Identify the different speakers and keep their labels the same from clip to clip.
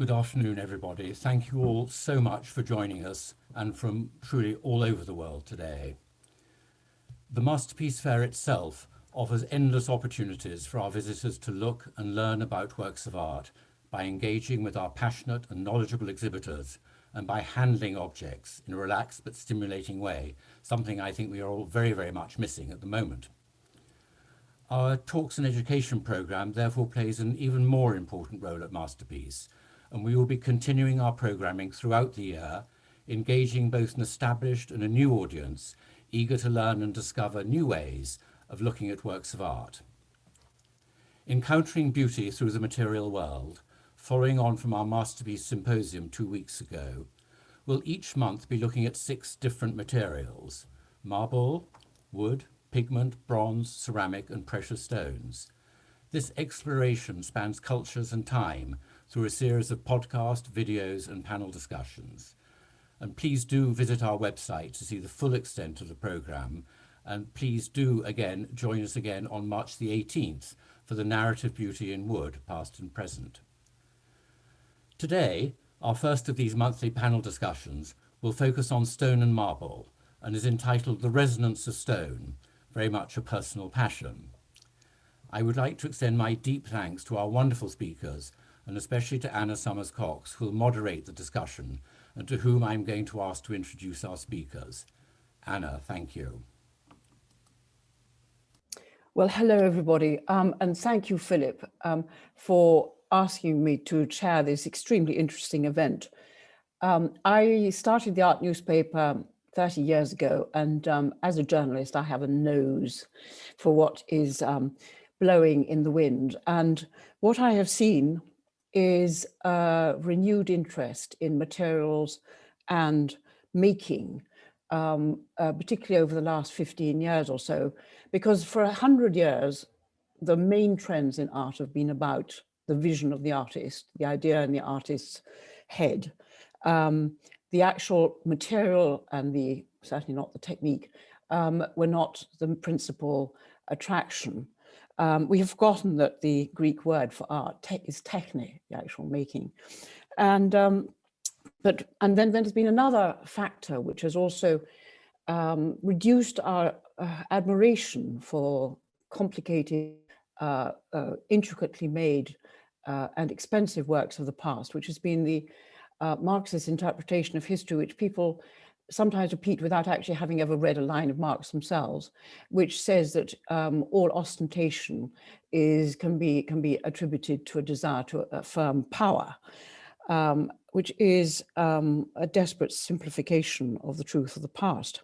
Speaker 1: Good afternoon, everybody. Thank you all so much for joining us and from truly all over the world today. The Masterpiece Fair itself offers endless opportunities for our visitors to look and learn about works of art by engaging with our passionate and knowledgeable exhibitors and by handling objects in a relaxed but stimulating way, something I think we are all very, very much missing at the moment. Our Talks and Education programme therefore plays an even more important role at Masterpiece, and we will be continuing our programming throughout the year, engaging both an established and a new audience, eager to learn and discover new ways of looking at works of art. Encountering beauty through the material world, following on from our Masterpiece Symposium 2 weeks ago, we'll each month be looking at 6 different materials: marble, wood, pigment, bronze, ceramic, and precious stones. This exploration spans cultures and time through a series of podcast, videos, and panel discussions. And please do visit our website to see the full extent of the programme. And please do again join us again on March the 18th for the Narrative Beauty in Wood, Past and Present. Today, our first of these monthly panel discussions will focus on stone and marble and is entitled The Resonance of Stone, very much a personal passion. I would like to extend my deep thanks to our wonderful speakers, and especially to Anna Summers-Cox, who will moderate the discussion, and to whom I'm going to ask to introduce our speakers. Anna, thank you.
Speaker 2: Well, hello, everybody, and thank you, Philip, for asking me to chair this extremely interesting event. I started the art newspaper 30 years ago, and as a journalist, I have a nose for what is blowing in the wind. And what I have seen is a renewed interest in materials and making, particularly over the last 15 years or so, because for 100 years, the main trends in art have been about the vision of the artist, the idea in the artist's head. The actual material and certainly not the technique, were not the principal attraction. We have forgotten that the Greek word for art is techne, the actual making. And then there's been another factor which has also reduced our admiration for complicated, intricately made and expensive works of the past, which has been the Marxist interpretation of history, which people sometimes repeat without actually having ever read a line of Marx themselves, which says that all ostentation can be attributed to a desire to affirm power, which is a desperate simplification of the truth of the past.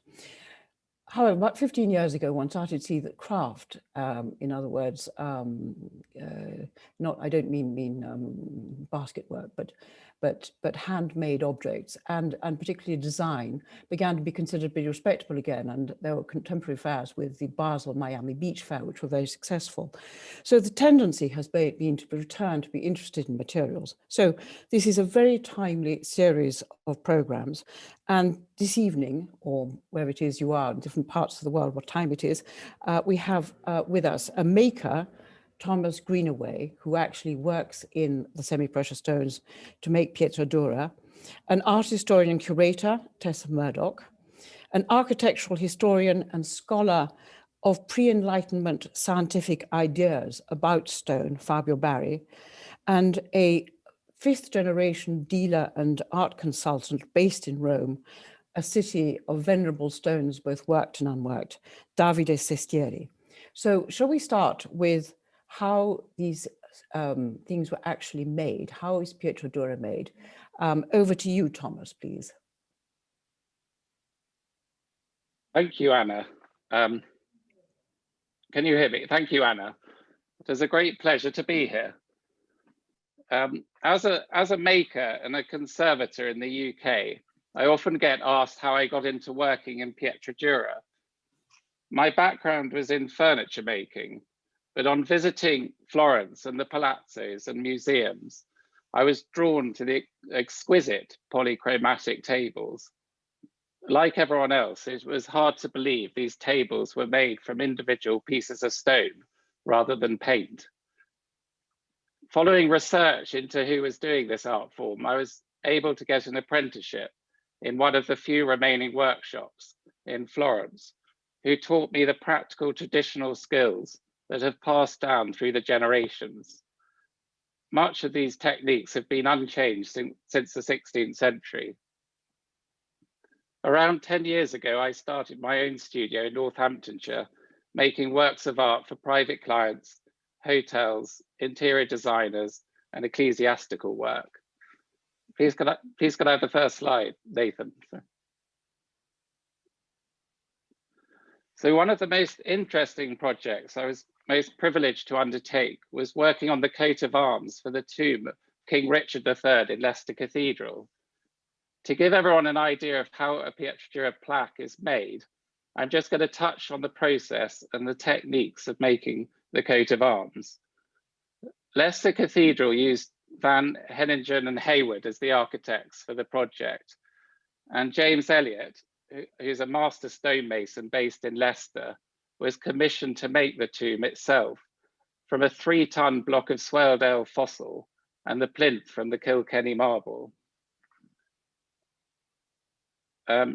Speaker 2: However, about 15 years ago, one started to see that craft, in other words, I don't mean basket work, but handmade objects and particularly design began to be considered to be respectable again. And there were contemporary fairs with the Basel Miami Beach Fair, which were very successful. So the tendency has been to return to be interested in materials. So this is a very timely series of programs. And this evening, or where it is you are in different parts of the world, what time it is, we have with us a maker, Thomas Greenaway, who actually works in the semi-precious stones to make Pietro Dura, an art historian and curator, Tessa Murdock, an architectural historian and scholar of pre-Enlightenment scientific ideas about stone, Fabio Barry, and a 5th generation dealer and art consultant based in Rome, a city of venerable stones, both worked and unworked, Davide Sassieri. So shall we start with how these things were actually made? How is Pietro Dura made? Over to you, Thomas, please.
Speaker 3: Thank you, Anna. Can you hear me? Thank you, Anna. It is a great pleasure to be here. As a maker and a conservator in the UK, I often get asked how I got into working in Pietro Dura. My background was in furniture making, but on visiting Florence and the palazzos and museums, I was drawn to the exquisite polychromatic tables. Like everyone else, it was hard to believe these tables were made from individual pieces of stone rather than paint. Following research into who was doing this art form, I was able to get an apprenticeship in one of the few remaining workshops in Florence, who taught me the practical traditional skills that have passed down through the generations. Much of these techniques have been unchanged since the 16th century. Around 10 years ago, I started my own studio in Northamptonshire, making works of art for private clients, hotels, interior designers, and ecclesiastical work. Please could I have the first slide, Nathan? So one of the most interesting projects I was most privileged to undertake was working on the coat of arms for the tomb of King Richard III in Leicester Cathedral. To give everyone an idea of how a Pietro Dura plaque is made, I'm just going to touch on the process and the techniques of making the coat of arms. Leicester Cathedral used Van Henningen and Hayward as the architects for the project, and James Elliott, who's a master stonemason based in Leicester, was commissioned to make the tomb itself from a 3-ton block of Swaledale fossil and the plinth from the Kilkenny marble.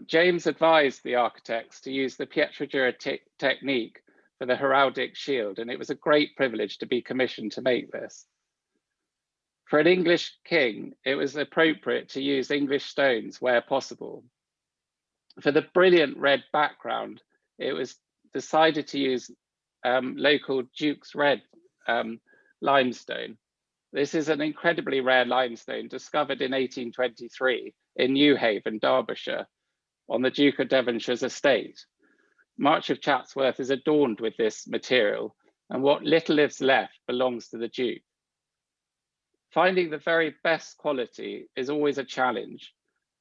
Speaker 3: James advised the architects to use the Pietro Dura technique for the heraldic shield, and it was a great privilege to be commissioned to make this. For an English king, it was appropriate to use English stones where possible. For the brilliant red background, it was decided to use local Duke's Red limestone. This is an incredibly rare limestone discovered in 1823 in Newhaven, Derbyshire, on the Duke of Devonshire's estate. Much of Chatsworth is adorned with this material, and what little is left belongs to the Duke. Finding the very best quality is always a challenge,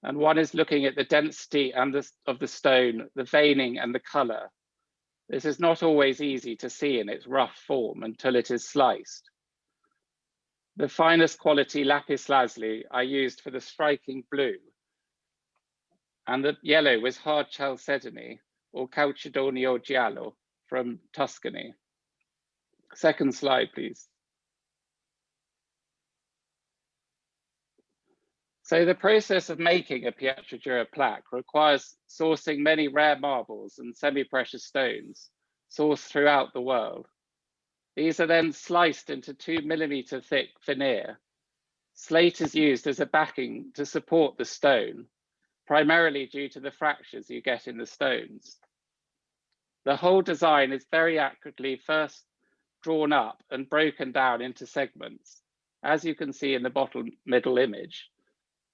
Speaker 3: and one is looking at the density of the stone, the veining and the color. This is not always easy to see in its rough form until it is sliced. The finest quality lapis lazuli I used for the striking blue, and the yellow was hard chalcedony or calcedonio giallo from Tuscany. Second slide, please. So the process of making a Pietro Dura plaque requires sourcing many rare marbles and semi-precious stones sourced throughout the world. These are then sliced into 2 millimeter thick veneer. Slate is used as a backing to support the stone, primarily due to the fractures you get in the stones. The whole design is very accurately first drawn up and broken down into segments, as you can see in the bottom middle image.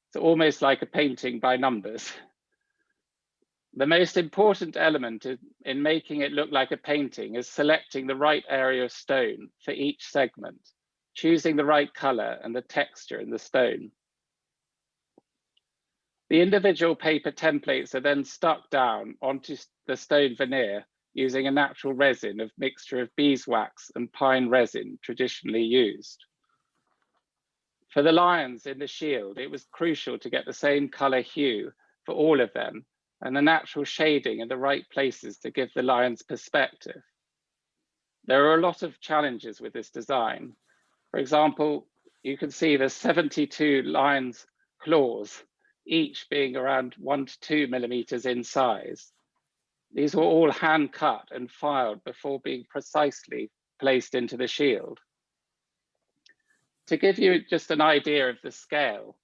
Speaker 3: It's almost like a painting by numbers. The most important element in making it look like a painting is selecting the right area of stone for each segment, choosing the right color and the texture in the stone. The individual paper templates are then stuck down onto the stone veneer using a natural resin of mixture of beeswax and pine resin traditionally used. For the lions in the shield, it was crucial to get the same color hue for all of them and the natural shading in the right places to give the lions perspective. There are a lot of challenges with this design. For example, you can see there's 72 lions' claws, each being around 1 to 2 millimeters in size. These were all hand cut and filed before being precisely placed into the shield. To give you just an idea of the scale,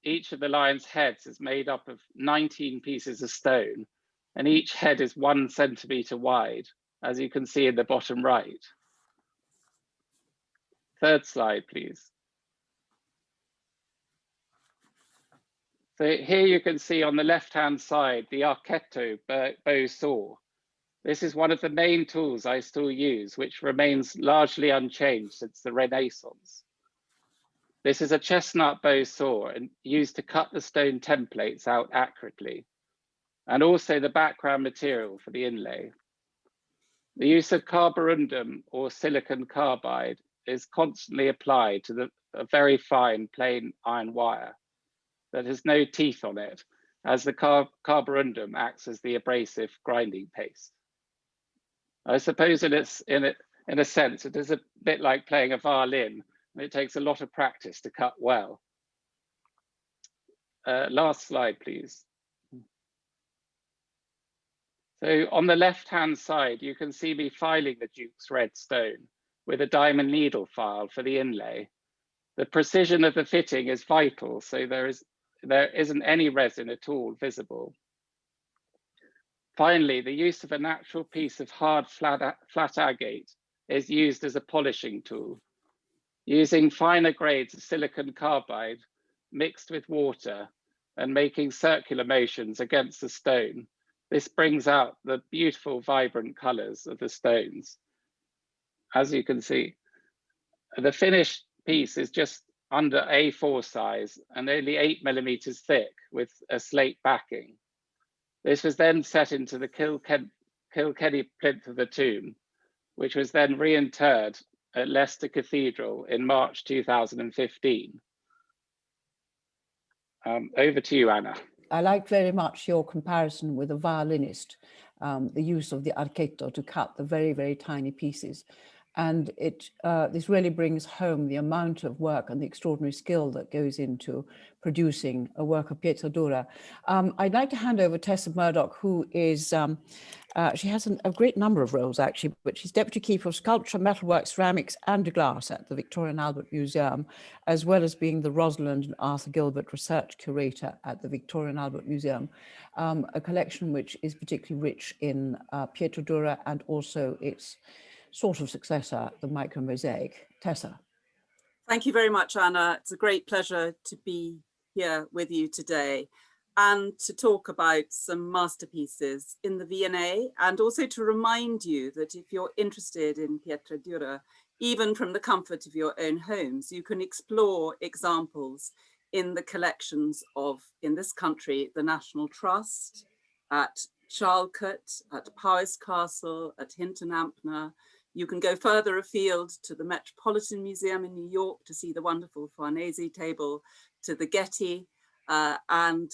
Speaker 3: each of the lion's heads is made up of 19 pieces of stone, and each head is 1 centimeter wide, as you can see in the bottom right. Third slide, please. So here you can see on the left-hand side, the Archetoe Bow Saw. This is one of the main tools I still use, which remains largely unchanged since the Renaissance. This is a chestnut bow saw and used to cut the stone templates out accurately, and also the background material for the inlay. The use of carborundum or silicon carbide is constantly applied to a very fine plain iron wire that has no teeth on it, as the carborundum acts as the abrasive grinding paste. I suppose in a sense, it is a bit like playing a violin and it takes a lot of practice to cut well. Last slide, please. So on the left-hand side, you can see me filing the Duke's red stone with a diamond needle file for the inlay. The precision of the fitting is vital, so there isn't any resin at all visible. Finally, the use of a natural piece of hard flat agate is used as a polishing tool. Using finer grades of silicon carbide mixed with water and making circular motions against the stone, this brings out the beautiful, vibrant colors of the stones. As you can see, the finished piece is just under A4 size and only 8 millimeters thick with a slate backing. This was then set into the Kilkenny plinth of the tomb, which was then reinterred at Leicester Cathedral in March 2015. Over to you, Anna.
Speaker 2: I like very much your comparison with a violinist, the use of the archetto to cut the very, very tiny pieces. And this really brings home the amount of work and the extraordinary skill that goes into producing a work of Pietro Dura. I'd like to hand over Tessa Murdock, who is, she has a great number of roles actually, but she's Deputy Keeper of Sculpture, Metalwork, Ceramics and Glass at the Victoria and Albert Museum, as well as being the Rosalind and Arthur Gilbert Research Curator at the Victoria and Albert Museum, a collection which is particularly rich in Pietro Dura and also its sort of successor, the micro mosaic. Tessa.
Speaker 4: Thank you very much, Anna. It's a great pleasure to be here with you today and to talk about some masterpieces in the V&A, and also to remind you that if you're interested in Pietro Dura, even from the comfort of your own homes, you can explore examples in the collections of, in this country, the National Trust, at Charlcote, at Powys Castle, at Hinton Ampner. You can go further afield to the Metropolitan Museum in New York to see the wonderful Farnese table, to the Getty, and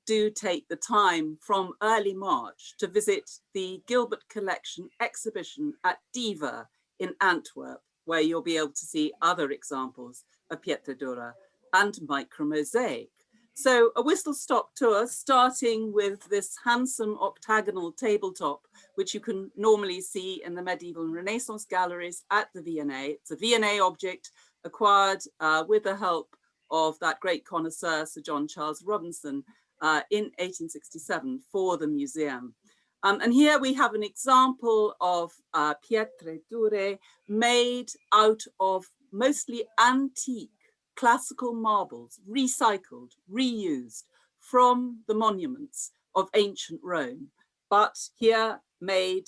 Speaker 4: do take the time from early March to visit the Gilbert Collection exhibition at Diva in Antwerp, where you'll be able to see other examples of Pietro Dura and micromosaic. So a whistle-stop tour, starting with this handsome octagonal tabletop, which you can normally see in the medieval and Renaissance galleries at the V&A. It's a V&A object acquired with the help of that great connoisseur, Sir John Charles Robinson, in 1867 for the museum. And here we have an example of Pietre Dure made out of mostly antique classical marbles, recycled, reused from the monuments of ancient Rome, but here made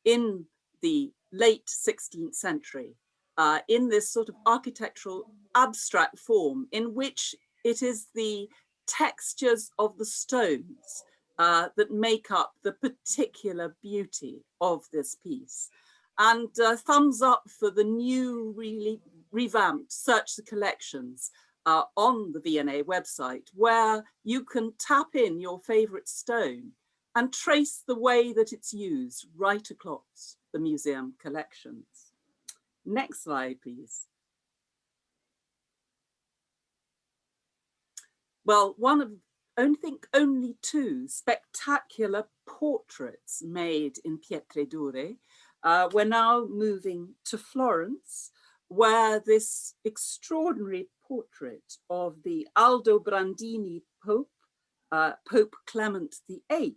Speaker 4: in the late 16th century, in this sort of architectural abstract form in which it is the textures of the stones that make up the particular beauty of this piece. And thumbs up for the new, really revamped Search the Collections on the V&A website, where you can tap in your favorite stone and trace the way that it's used right across the museum collections. Next slide, please. Well, one of, I think, only two spectacular portraits made in Pietre Dure. We're now moving to Florence, where this extraordinary portrait of the Aldobrandini Pope, Pope Clement VIII,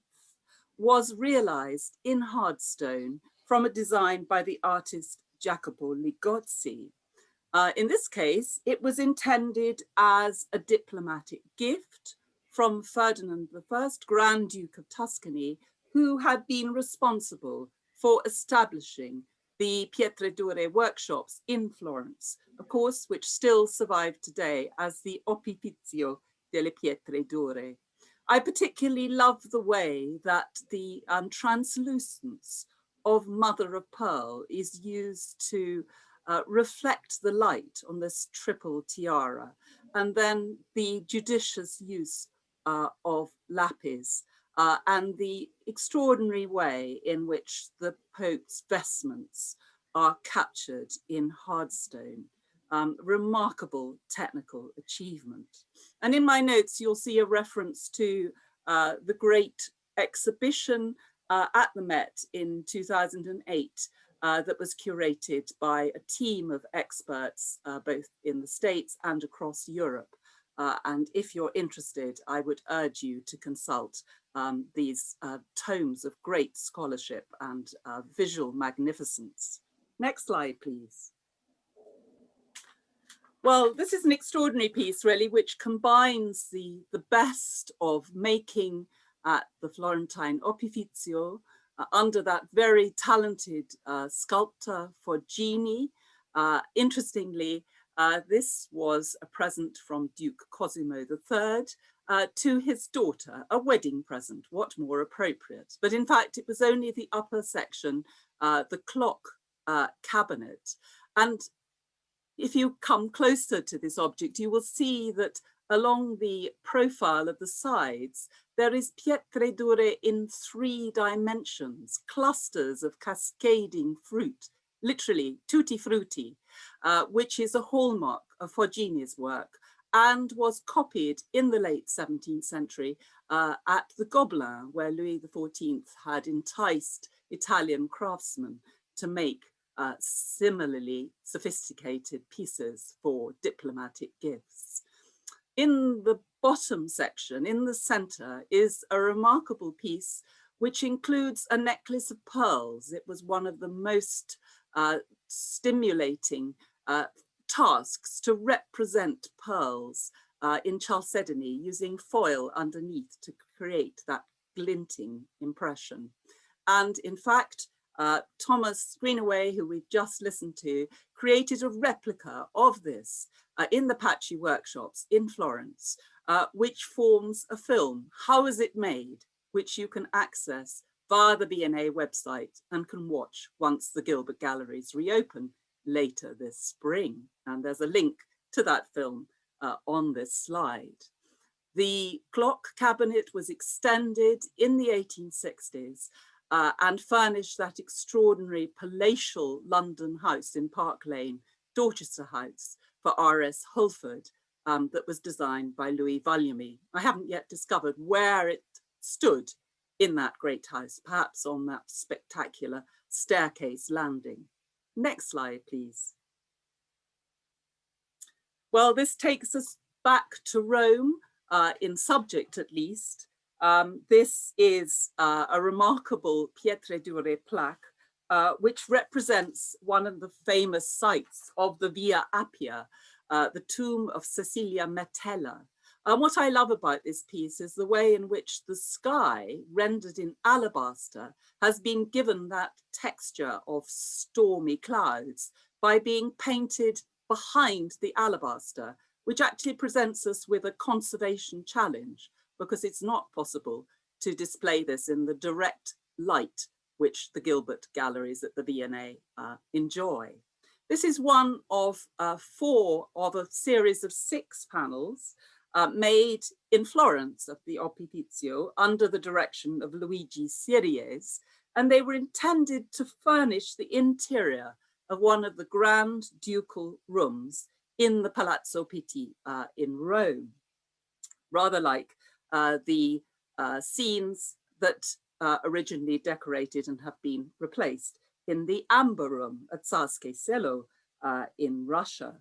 Speaker 4: was realized in hardstone from a design by the artist Jacopo Ligozzi. In this case, it was intended as a diplomatic gift from Ferdinand I, Grand Duke of Tuscany, who had been responsible for establishing the Pietre Dure workshops in Florence, of course, which still survive today as the Oppifizio delle Pietre Dure. I particularly love the way that the translucence of mother of pearl is used to reflect the light on this triple tiara, and then the judicious use of lapis, and the extraordinary way in which the Pope's vestments are captured in hardstone. remarkable technical achievement. And in my notes, you'll see a reference to the great exhibition at the Met in 2008 that was curated by a team of experts, both in the States and across Europe. And if you're interested, I would urge you to consult these tomes of great scholarship and visual magnificence. Next slide, please. Well, this is an extraordinary piece, really, which combines the best of making at the Florentine Opificio under that very talented sculptor Forgini. Interestingly, this was a present from Duke Cosimo III to his daughter, a wedding present. What more appropriate? But in fact, it was only the upper section, the clock cabinet. And if you come closer to this object, you will see that along the profile of the sides, there is pietre dure in 3 dimensions, clusters of cascading fruit, literally tutti frutti, which is a hallmark of Forgini's work and was copied in the late 17th century at the Gobelin, where Louis XIV had enticed Italian craftsmen to make similarly sophisticated pieces for diplomatic gifts. In the bottom section, in the center, is a remarkable piece which includes a necklace of pearls. It was one of the most stimulating tasks to represent pearls in chalcedony using foil underneath to create that glinting impression. And in fact, Thomas Greenaway, who we've just listened to, created a replica of this in the Paci workshops in Florence, which forms a film, How Is It Made?, which you can access via the V&A website and can watch once the Gilbert Galleries reopen later this spring. And there's a link to that film on this slide. The clock cabinet was extended in the 1860s and furnished that extraordinary palatial London house in Park Lane, Dorchester House, for R.S. Holford, that was designed by Louis Vallumy. I haven't yet discovered where it stood in that great house, perhaps on that spectacular staircase landing. Next slide, please. Well, this takes us back to Rome, in subject at least. This is a remarkable pietre dure plaque, which represents one of the famous sites of the Via Appia, the tomb of Cecilia Metella. And what I love about this piece is the way in which the sky, rendered in alabaster, has been given that texture of stormy clouds by being painted behind the alabaster, which actually presents us with a conservation challenge, because it's not possible to display this in the direct light which the Gilbert Galleries at the V&A enjoy. This is one of 4 of a series of 6 panels made in Florence at the Opificio under the direction of Luigi Siries, and they were intended to furnish the interior of one of the grand ducal rooms in the Palazzo Pitti in Rome, rather like the scenes that originally decorated and have been replaced in the Amber Room at Tsarskoye Selo in Russia.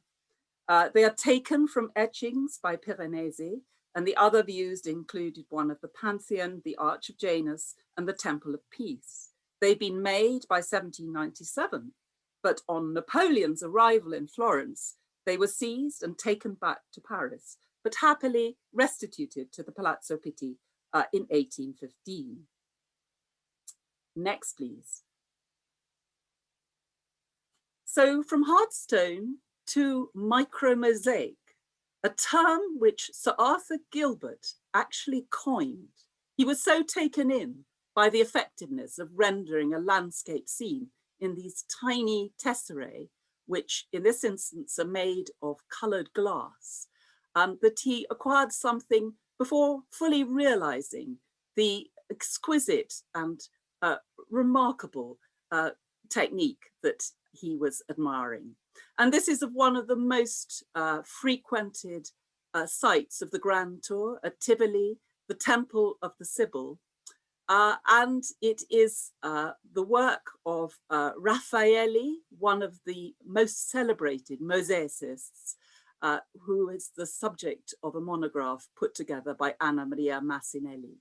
Speaker 4: They are taken from etchings by Piranesi, and the other views included one of the Pantheon, the Arch of Janus, and the Temple of Peace. They'd been made by 1797, but on Napoleon's arrival in Florence, they were seized and taken back to Paris, but happily restituted to the Palazzo Pitti in 1815. Next, please. So from hard stone to micro-mosaic, a term which Sir Arthur Gilbert actually coined. He was so taken in by the effectiveness of rendering a landscape scene in these tiny tesserae, which in this instance are made of coloured glass, that he acquired something before fully realising the exquisite and remarkable technique that he was admiring. And this is of one of the most frequented sites of the Grand Tour at Tivoli, the Temple of the Sibyl. And it is the work of Raffaelli, one of the most celebrated mosaicists, who is the subject of a monograph put together by Anna Maria Massinelli.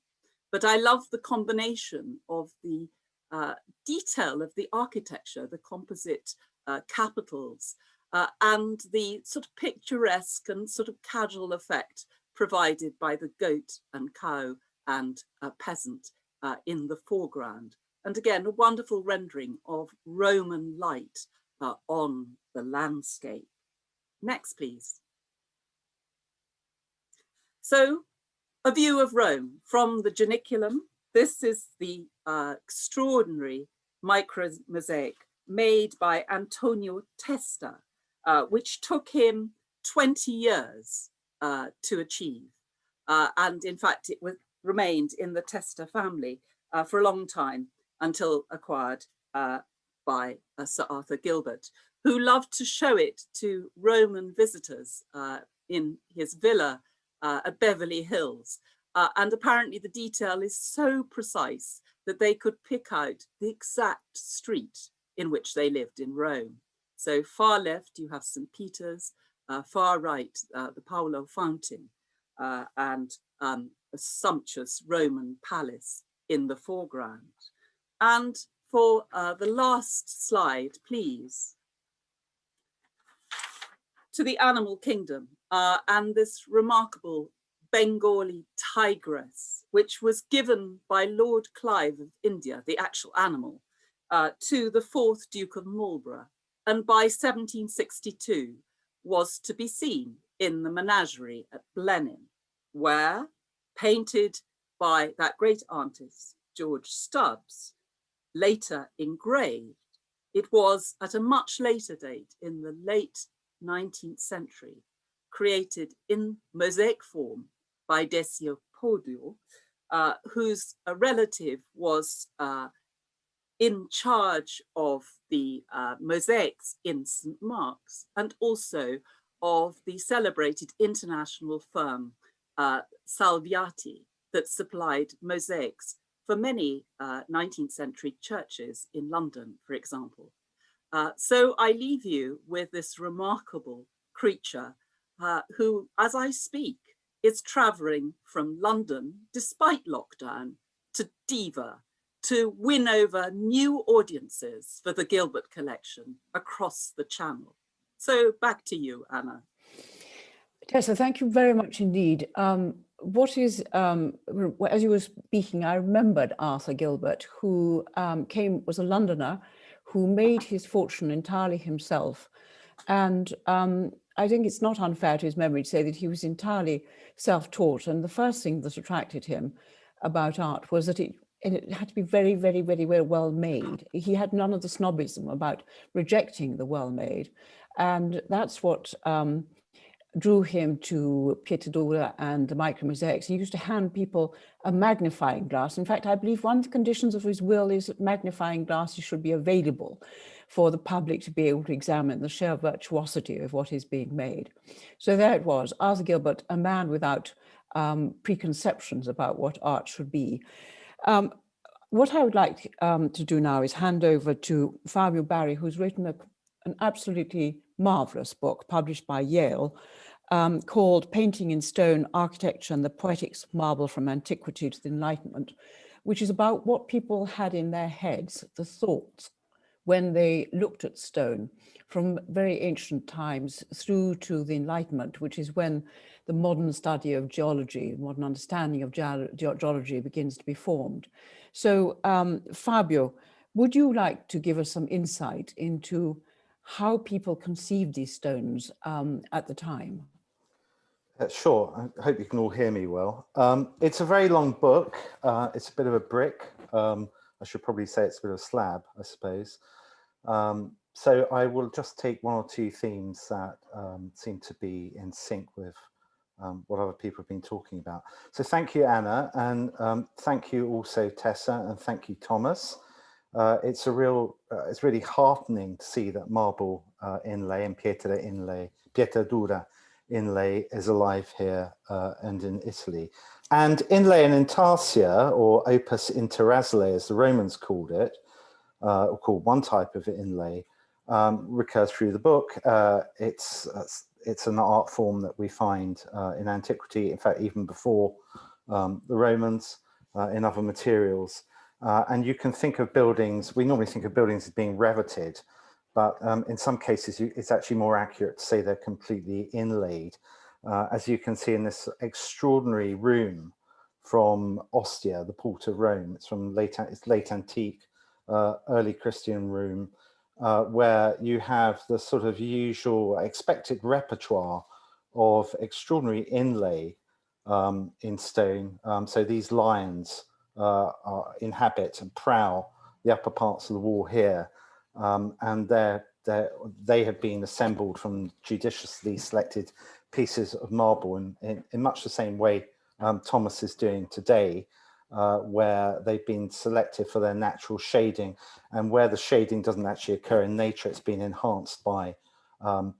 Speaker 4: But I love the combination of the detail of the architecture, the composite capitals, and the sort of picturesque and sort of casual effect provided by the goat and cow and peasant in the foreground. And again, a wonderful rendering of Roman light on the landscape. Next, please. So, a view of Rome from the Janiculum. This is the extraordinary micro mosaic made by Antonio Testa, which took him 20 years to achieve. And in fact, it remained in the Testa family for a long time until acquired by Sir Arthur Gilbert, who loved to show it to Roman visitors in his villa at Beverly Hills. And apparently the detail is so precise that they could pick out the exact street in which they lived in Rome. So far left, you have St. Peter's, far right, the Paolo Fountain, and a sumptuous Roman palace in the foreground. And for the last slide, please, to the animal kingdom and this remarkable Bengali tigress, which was given by Lord Clive of India, the actual animal, to the 4th Duke of Marlborough, and by 1762 was to be seen in the menagerie at Blenheim, where, painted by that great artist, George Stubbs, later engraved, it was at a much later date in the late 19th century, created in mosaic form by Decio Podio, whose relative was in charge of the mosaics in St. Mark's and also of the celebrated international firm Salviati that supplied mosaics for many 19th century churches in London, for example. So I leave you with this remarkable creature who, as I speak, is traveling from London, despite lockdown, to Diva, to win over new audiences for the Gilbert collection across the channel. So back to you, Anna.
Speaker 2: Tessa, thank you very much indeed. As you were speaking, I remembered Arthur Gilbert, who was a Londoner who made his fortune entirely himself. And I think it's not unfair to his memory to say that he was entirely self-taught. And the first thing that attracted him about art was that it had to be very, very, very well made. He had none of the snobism about rejecting the well-made. And that's what drew him to Pietro Dura and the micromosaics. He used to hand people a magnifying glass. In fact, I believe one of the conditions of his will is that magnifying glasses should be available for the public to be able to examine the sheer virtuosity of what is being made. So there it was, Arthur Gilbert, a man without preconceptions about what art should be. What I would like to do now is hand over to Fabio Barry, who's written an absolutely marvelous book published by Yale called Painting in Stone, Architecture and the Poetics of Marble from Antiquity to the Enlightenment, which is about what people had in their heads, the thoughts, when they looked at stone from very ancient times through to the Enlightenment, which is when the modern study of geology, modern understanding of geology begins to be formed. So Fabio, would you like to give us some insight into how people conceived these stones at the time?
Speaker 5: Sure, I hope you can all hear me well. It's a very long book. It's a bit of a brick. I should probably say it's a bit of a slab, I suppose. So I will just take one or two themes that seem to be in sync with what other people have been talking about. So thank you, Anna, and thank you also, Tessa, and thank you, Thomas. it's really heartening to see that marble inlay and Pietra Dura inlay is alive here and in Italy. And inlay and intarsia, or opus interrazile, as the Romans called it, or called one type of inlay, recurs through the book. It's an art form that we find in antiquity, in fact, even before the Romans, in other materials. And you can think of buildings, we normally think of buildings as being reveted, but in some cases, it's actually more accurate to say they're completely inlaid. As you can see in this extraordinary room from Ostia, the port of Rome. It's from it's late antique, early Christian room, where you have the sort of usual expected repertoire of extraordinary inlay in stone. So these lions inhabit and prowl the upper parts of the wall here, and they have been assembled from judiciously selected pieces of marble in much the same way Thomas is doing today, where they've been selected for their natural shading, and where the shading doesn't actually occur in nature, it's been enhanced by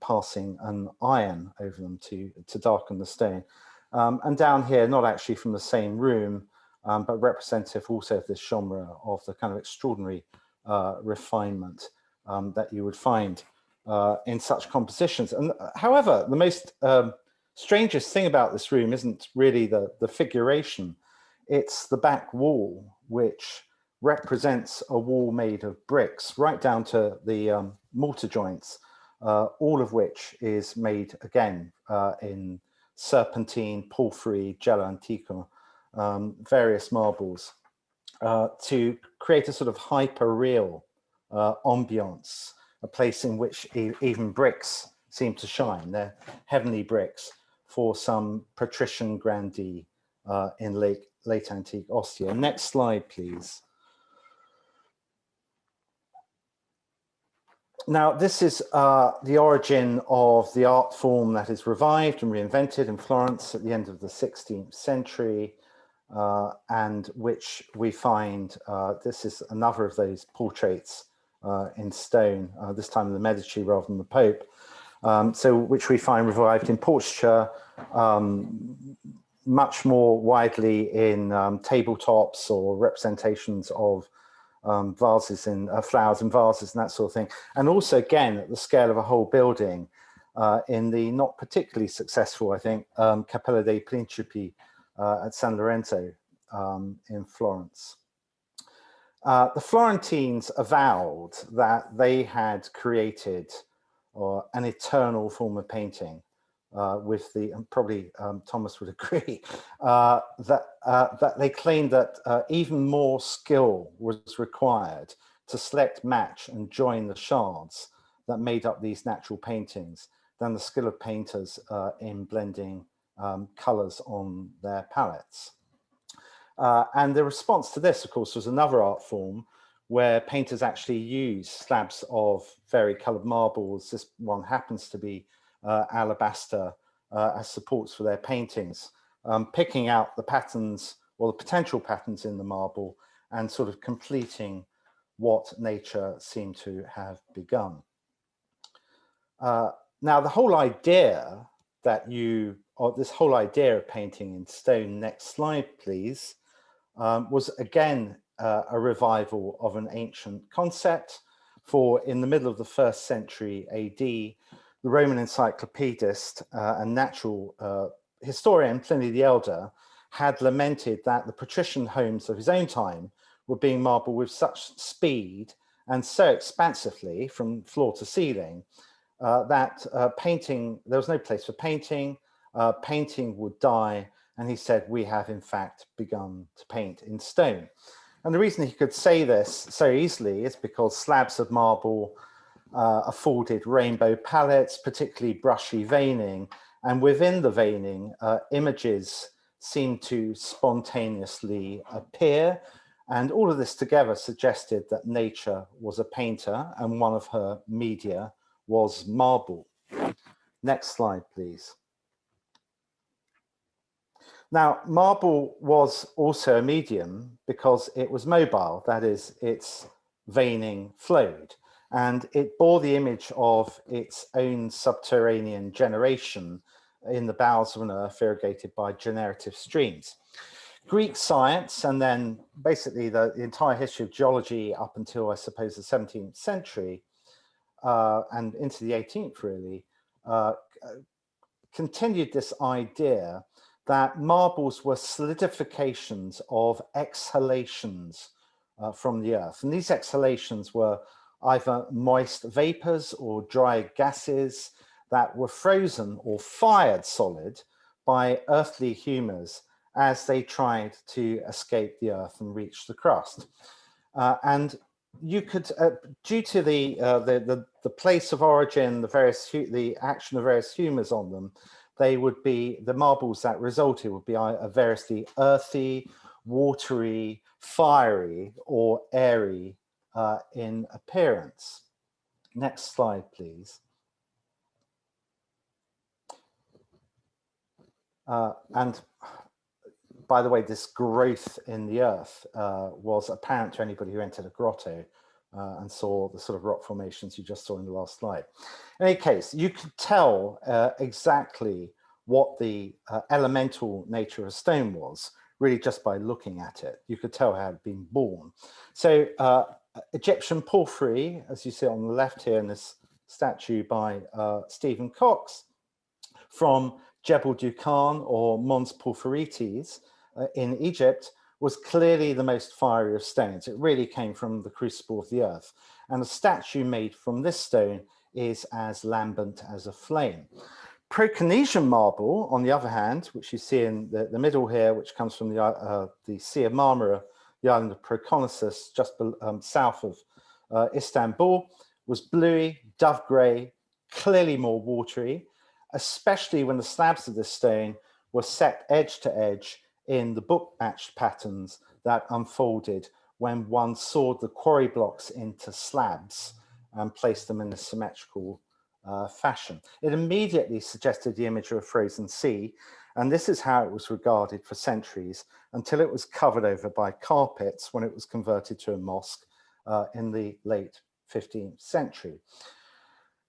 Speaker 5: passing an iron over them to darken the stone. And down here, not actually from the same room, but representative also of this genre of the kind of extraordinary refinement that you would find in such compositions. And however, the most strangest thing about this room isn't really the figuration, it's the back wall, which represents a wall made of bricks, right down to the mortar joints, all of which is made again in serpentine, porphyry, gelo antico, various marbles, to create a sort of hyper-real ambiance, a place in which even bricks seem to shine. They're heavenly bricks for some patrician grandee in late antique Ostia. Next slide, please. Now, this is the origin of the art form that is revived and reinvented in Florence at the end of the 16th century, and which we find, this is another of those portraits in stone, this time of the Medici rather than the Pope, so which we find revived in portraiture, much more widely in tabletops or representations of vases and flowers and vases and that sort of thing. And also, again, at the scale of a whole building, in the not particularly successful, I think, Cappella dei Principi at San Lorenzo in Florence. The Florentines avowed that they had created an eternal form of painting with the, and probably Thomas would agree, that they claimed that even more skill was required to select, match and join the shards that made up these natural paintings than the skill of painters in blending colors on their palettes. And the response to this, of course, was another art form where painters actually use slabs of vari-colored marbles. This one happens to be alabaster as supports for their paintings, picking out the patterns or the potential patterns in the marble and sort of completing what nature seemed to have begun. Now, the whole idea that this whole idea of painting in stone, next slide, please, was again a revival of an ancient concept. For in the middle of the 1st century AD, the Roman encyclopedist and natural historian Pliny the Elder had lamented that the patrician homes of his own time were being marbled with such speed and so expansively from floor to ceiling that painting, there was no place for painting, painting would die, and he said, we have in fact begun to paint in stone. And the reason he could say this so easily is because slabs of marble afforded rainbow palettes, particularly brushy veining, and within the veining, images seemed to spontaneously appear. And all of this together suggested that nature was a painter and one of her media was marble. Next slide, please. Now, marble was also a medium because it was mobile. That is, its veining flowed. And it bore the image of its own subterranean generation in the bowels of an earth irrigated by generative streams. Greek science, and then basically the entire history of geology up until, I suppose, the 17th century and into the 18th really, continued this idea that marbles were solidifications of exhalations from the earth. And these exhalations were either moist vapors or dry gases that were frozen or fired solid by earthly humors as they tried to escape the earth and reach the crust. And you could, due to the place of origin, the action of various humors on them, they would be, the marbles that resulted would be variously earthy, watery, fiery, or airy in appearance. Next slide, please. And by the way, this growth in the earth was apparent to anybody who entered a grotto and saw the sort of rock formations you just saw in the last slide. In any case, you could tell exactly what the elemental nature of a stone was, really just by looking at it. You could tell how it had been born. So Egyptian porphyry, as you see on the left here in this statue by Stephen Cox, from Jebel Dukhan or Mons Porphyrites in Egypt, was clearly the most fiery of stones. It really came from the crucible of the earth. And a statue made from this stone is as lambent as a flame. Proconnesian marble, on the other hand, which you see in the middle here, which comes from the Sea of Marmara, the island of Proconnesus, just south of Istanbul, was bluey, dove grey, clearly more watery, especially when the slabs of this stone were set edge to edge in the book-matched patterns that unfolded when one sawed the quarry blocks into slabs and placed them in a symmetrical fashion. It immediately suggested the image of a frozen sea, and this is how it was regarded for centuries until it was covered over by carpets when it was converted to a mosque in the late 15th century.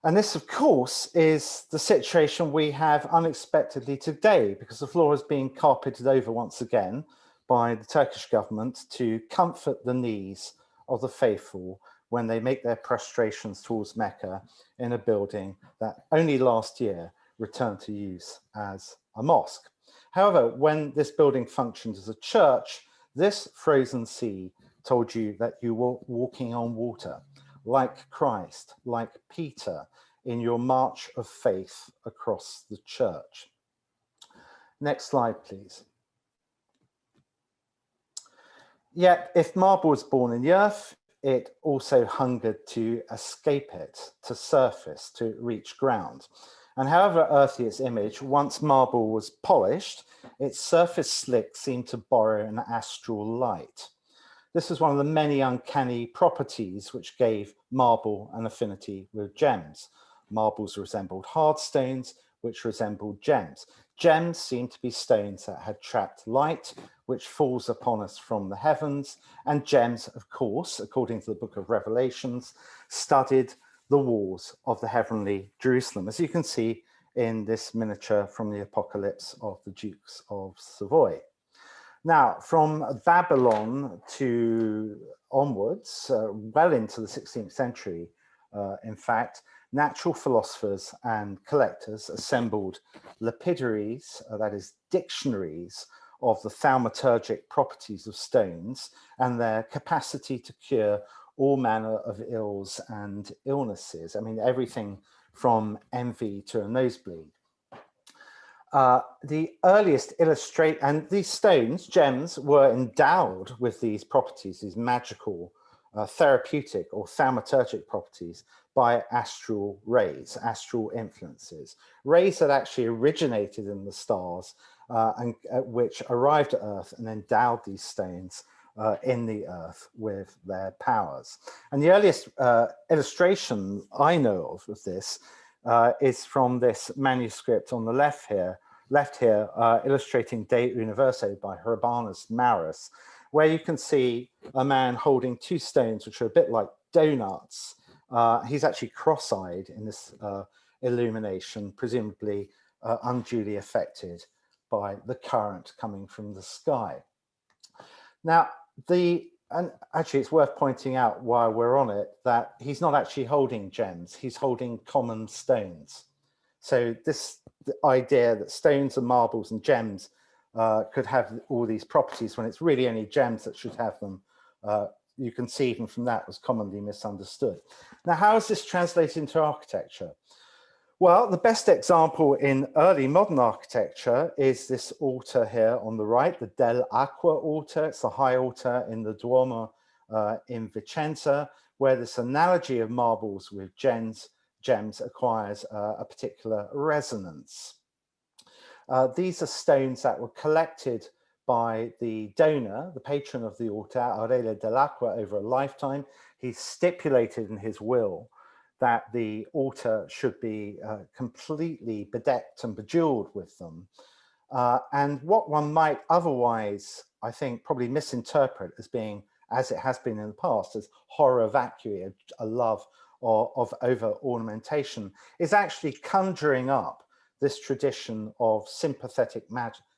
Speaker 5: And this, of course, is the situation we have unexpectedly today, because the floor is being carpeted over once again by the Turkish government to comfort the knees of the faithful when they make their prostrations towards Mecca in a building that only last year returned to use as a mosque. However, when this building functioned as a church, this frozen sea told you that you were walking on water, like Christ, like Peter, in your march of faith across the church. Next slide, please. Yet, if marble was born in the earth, it also hungered to escape it, to surface, to reach ground. And however earthy its image, once marble was polished, its surface slick seemed to borrow an astral light. This was one of the many uncanny properties which gave marble an affinity with gems. Marbles resembled hard stones, which resembled gems. Gems seemed to be stones that had trapped light, which falls upon us from the heavens. And gems, of course, according to the book of Revelations, studded the walls of the heavenly Jerusalem, as you can see in this miniature from the Apocalypse of the Dukes of Savoy. Now, from Babylon to onwards, well into the 16th century, in fact, natural philosophers and collectors assembled lapidaries, that is dictionaries of the thaumaturgic properties of stones and their capacity to cure all manner of ills and illnesses. I mean, everything from envy to a nosebleed. The earliest and these stones, gems, were endowed with these properties, these magical, therapeutic or thaumaturgic properties by astral rays, astral influences, rays that actually originated in the stars and which arrived at Earth and endowed these stones in the earth with their powers. And the earliest illustration I know of this is from this manuscript on the left here, illustrating De Universo by Urbanus Maurus. where you can see a man holding two stones, which are a bit like donuts. He's actually cross-eyed in this illumination, presumably unduly affected by the current coming from the sky. Now, and actually it's worth pointing out while we're on it that he's not actually holding gems, he's holding common stones. So the idea that stones and marbles and gems could have all these properties when it's really only gems that should have them, you can see even from that was commonly misunderstood. Now, how is this translated into architecture? Well, the best example in early modern architecture is this altar here on the right, the Dell'Acqua altar. It's the high altar in the Duomo in Vicenza, where this analogy of marbles with gems acquires a particular resonance. These are stones that were collected by the donor, the patron of the altar, Aurelio Dell'Acqua, over a lifetime. He stipulated in his will that the altar should be completely bedecked and bejeweled with them. And what one might otherwise, I think, probably misinterpret as being, as it has been in the past, as horror vacui, a love of over ornamentation, is actually conjuring up this tradition of sympathetic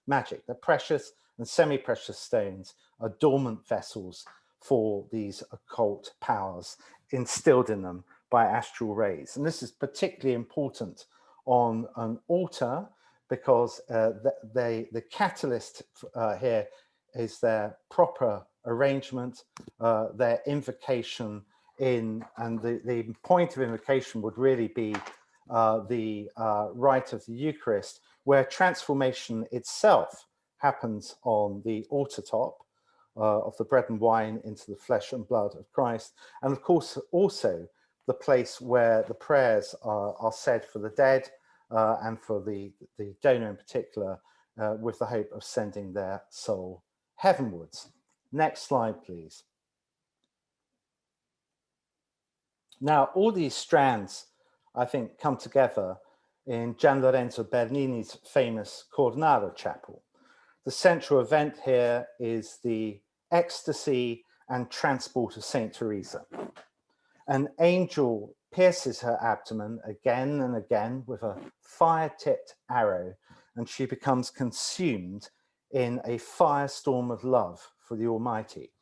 Speaker 5: magic. The precious and semi-precious stones are dormant vessels for these occult powers instilled in them by astral rays. And this is particularly important on an altar because the catalyst here is their proper arrangement, their invocation in, and the point of invocation would really be the rite of the Eucharist, where transformation itself happens on the altar top of the bread and wine into the flesh and blood of Christ. And of course, also the place where the prayers are said for the dead and for the donor in particular, with the hope of sending their soul heavenwards. Next slide, please. Now, all these strands, I think, come together in Gian Lorenzo Bernini's famous Cornaro Chapel. The central event here is the Ecstasy and Transport of Saint Teresa. An angel pierces her abdomen again and again with a fire-tipped arrow, and she becomes consumed in a firestorm of love for the Almighty.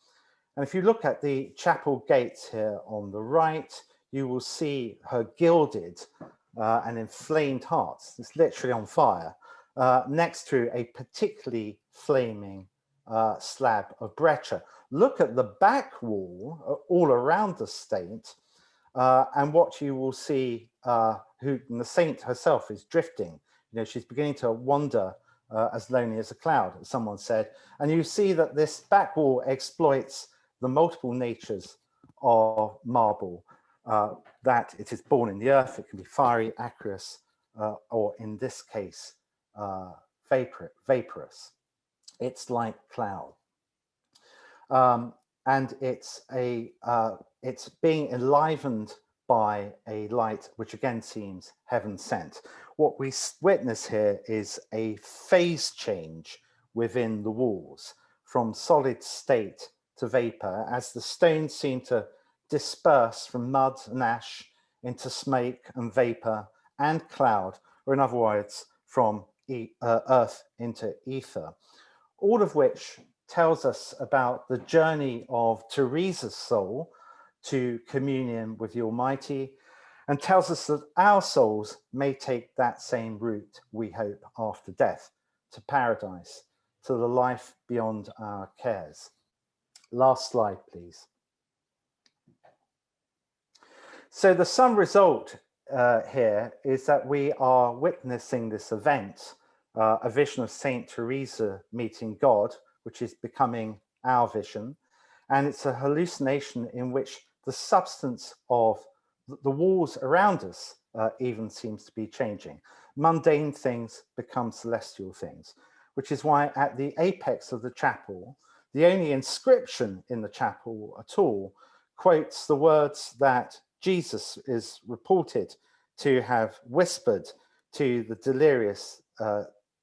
Speaker 5: And if you look at the chapel gates here on the right, you will see her gilded and inflamed heart. It's literally on fire, next to a particularly flaming slab of breccia. Look at the back wall, all around the saint, and what you will see, the saint herself is drifting. You know, she's beginning to wander as lonely as a cloud, as someone said. And you see that this back wall exploits the multiple natures of marble, that it is born in the earth. It can be fiery, aqueous, or in this case, vaporous. It's like cloud. And it's being enlivened by a light which again seems heaven sent. What we witness here is a phase change within the walls from solid state to vapor as the stones seem to disperse from mud and ash into smoke and vapor and cloud, or in other words, from earth into ether, all of which tells us about the journey of Teresa's soul to communion with the Almighty, and tells us that our souls may take that same route, we hope, after death, to paradise, to the life beyond our cares. Last slide, please. So the sum result here is that we are witnessing this event, a vision of Saint Teresa meeting God, which is becoming our vision. And it's a hallucination in which the substance of the walls around us even seems to be changing. Mundane things become celestial things, which is why at the apex of the chapel, the only inscription in the chapel at all quotes the words that Jesus is reported to have whispered to the delirious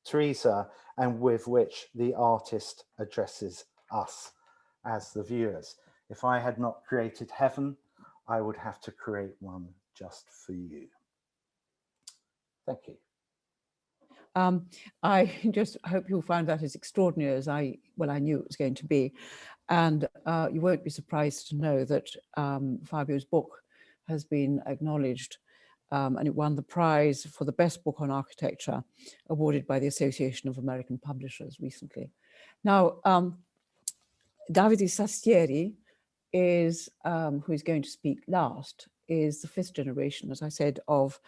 Speaker 5: Teresa, and with which the artist addresses us. as the viewers. If I had not created heaven, I would have to create one just for you. Thank you.
Speaker 2: I just hope you'll find that as extraordinary as I knew it was going to be. And you won't be surprised to know that Fabio's book has been acknowledged and it won the prize for the best book on architecture awarded by the Association of American Publishers recently. Now, Davide Sassieri is, who is going to speak last, is the 5th generation, as I said, of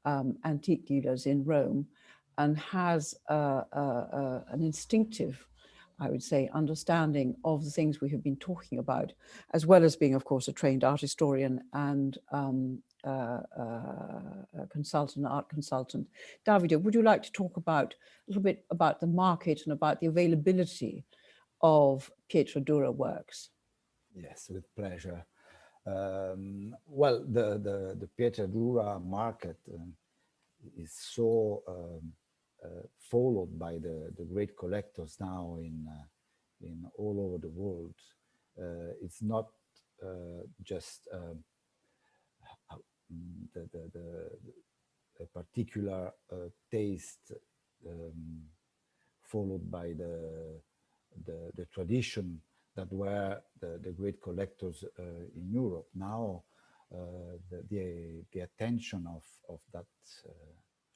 Speaker 2: antique dealers in Rome, and has an instinctive, I would say, understanding of the things we have been talking about, as well as being, of course, a trained art historian and a consultant, art consultant. Davide, would you like to talk about a little bit about the market and about the availability of Pietro Dura works?
Speaker 6: Yes, with pleasure. Well, the Pietro Dura market is so followed by the great collectors now in all over the world. It's not just a particular taste followed by the tradition that were the great collectors in Europe. Now the attention of that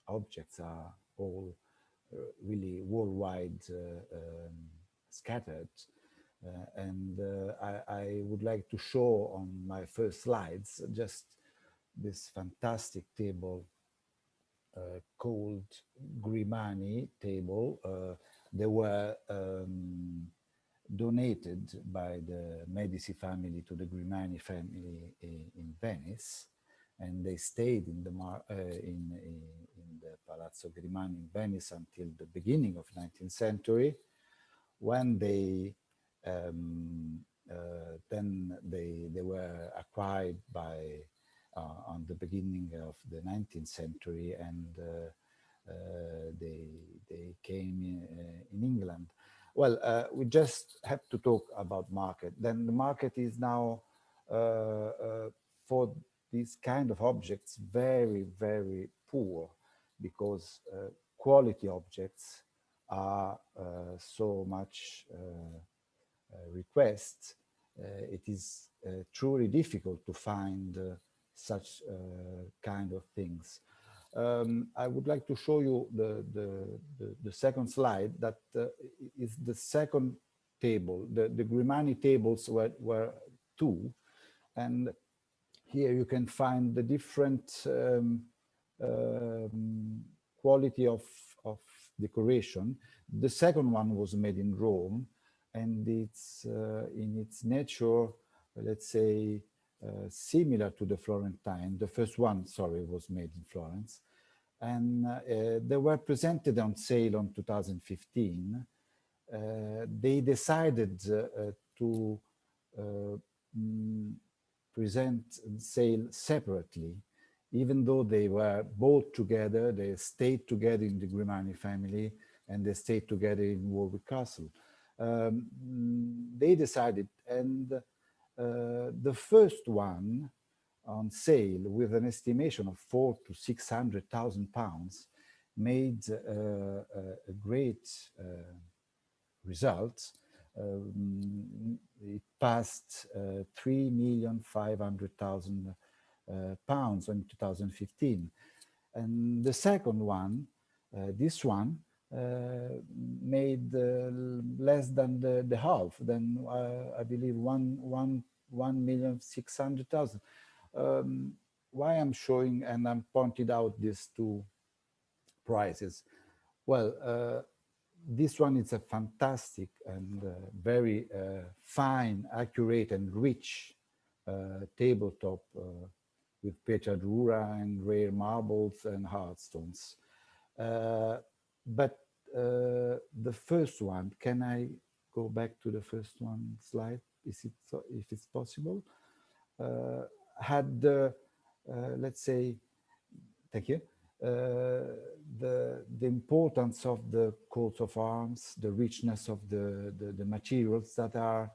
Speaker 6: objects are all really worldwide scattered. And I would like to show on my first slides just this fantastic table called Grimani table. They were donated by the Medici family to the Grimani family in Venice, and they stayed in the Palazzo Grimani in Venice until the beginning of 19th century, when they then they were acquired by on the beginning of the 19th century, and they came in England. Well, we just have to talk about market. Then the market is now for these kind of objects very, very poor, because quality objects are so much request. It is truly difficult to find such kind of things. I would like to show you the second slide. That is the second table. The Grimani tables were two, and here you can find the different quality of decoration. The second one was made in Rome, and it's in its nature, let's say, similar to the Florentine. The first one, sorry, was made in Florence. And they were presented on sale on 2015. They decided to present and sale separately, even though they were both together. They stayed together in the Grimani family, and they stayed together in Warwick Castle. They decided, and the first one on sale, with an estimation of £400,000 to £600,000, made a great result. It passed £3,500,000 in 2015. And the second one, this one, made less than the half, then I believe 1,600,000. Why I'm showing and I'm pointed out these two prices? Well, this one is a fantastic and very fine, accurate and rich tabletop with Pietro Dura and rare marbles and hardstones. But the first one, can I go back to the first one slide? Is it so, if it's possible? Had the, let's say, thank you, the importance of the coats of arms, the richness of the materials that are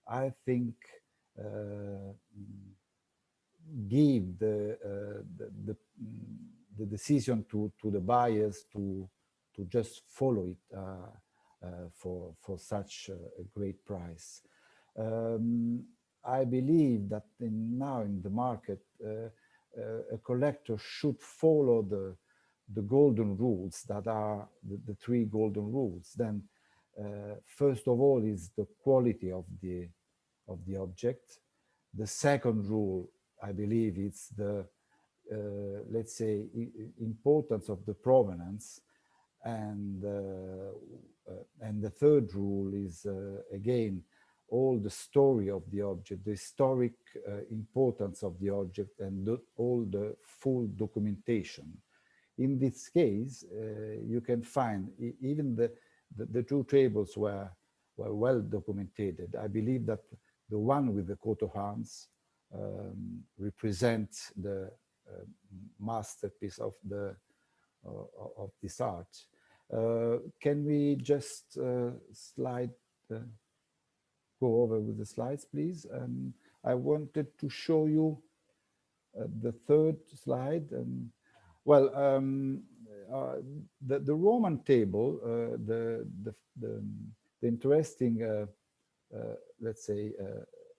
Speaker 6: I think, give the decision to the buyers to just follow it for such a great price. I believe that now in the market, a collector should follow the golden rules that are the three golden rules. Then, first of all, is the quality of the object. The second rule, I believe, is the let's say importance of the provenance, and the third rule is again all the story of the object, the historic importance of the object, and all the full documentation. In this case, you can find even the two tables were well documented. I believe that the one with the coat of arms represents the masterpiece of this art. Can we just go over with the slides, please? I wanted to show you the third slide. Well, the Roman table, the interesting, let's say,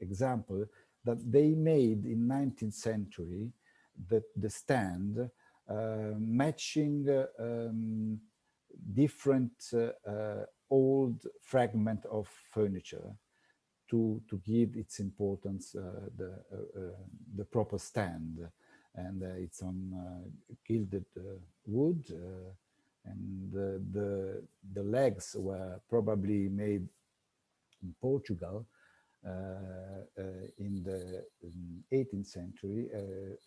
Speaker 6: example that they made in 19th century, the stand matching different old fragment of furniture to give its importance the proper stand. And it's on gilded wood, and the legs were probably made in Portugal in the 18th century,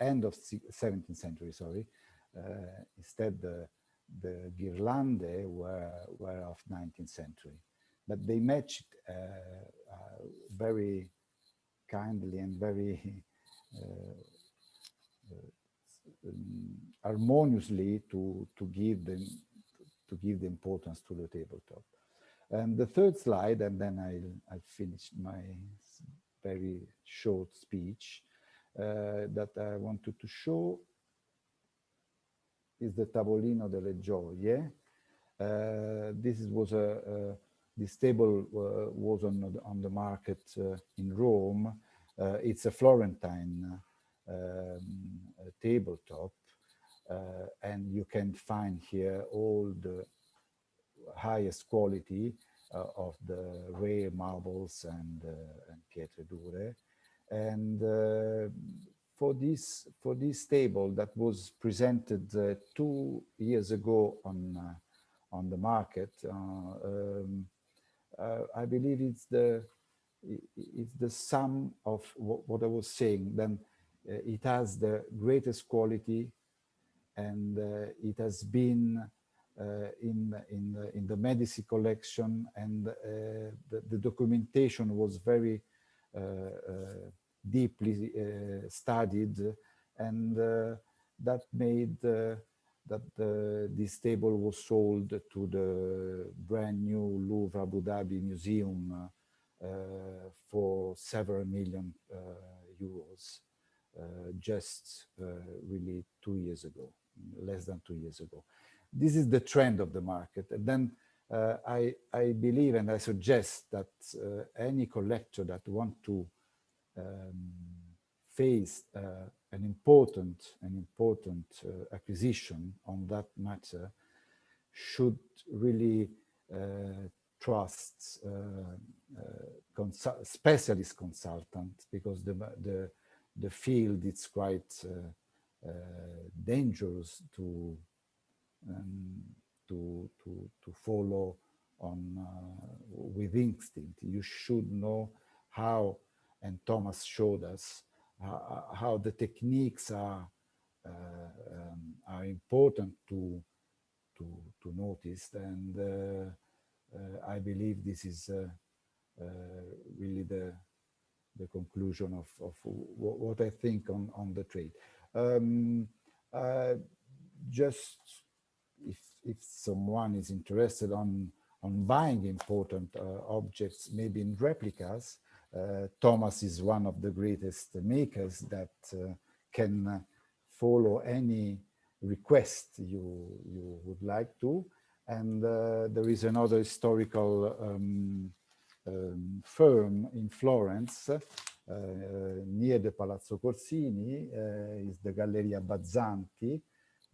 Speaker 6: end of 17th century, sorry. Instead, the ghirlande were of 19th century. But they matched very kindly and very harmoniously to give the importance to the tabletop. And the third slide, and then I'll finish my very short speech that I wanted to show, is the Tavolino delle Gioie. This table was on the market in Rome. It's a Florentine tabletop, and you can find here all the highest quality of the rare marbles and pietre dure. And for this table that was presented 2 years ago on the market, I believe it's the sum of what I was saying. Then it has the greatest quality, and it has been in the Medici collection, and the documentation was very deeply studied, and that made that this table was sold to the brand new Louvre Abu Dhabi Museum for several million euros, just really 2 years ago, less than 2 years ago. This is the trend of the market. And then I believe and I suggest that any collector that want to face an important acquisition on that matter should really trust specialist consultant, because the field is quite dangerous to follow on with instinct. You should know how, and Thomas showed us how the techniques are important to notice, and I believe this is really the conclusion of what I think on the trade. Just if someone is interested on buying important objects, maybe in replicas, Thomas is one of the greatest makers that can follow any request you would like to. And there is another historical firm in Florence near the Palazzo Corsini, is the Galleria Bazzanti,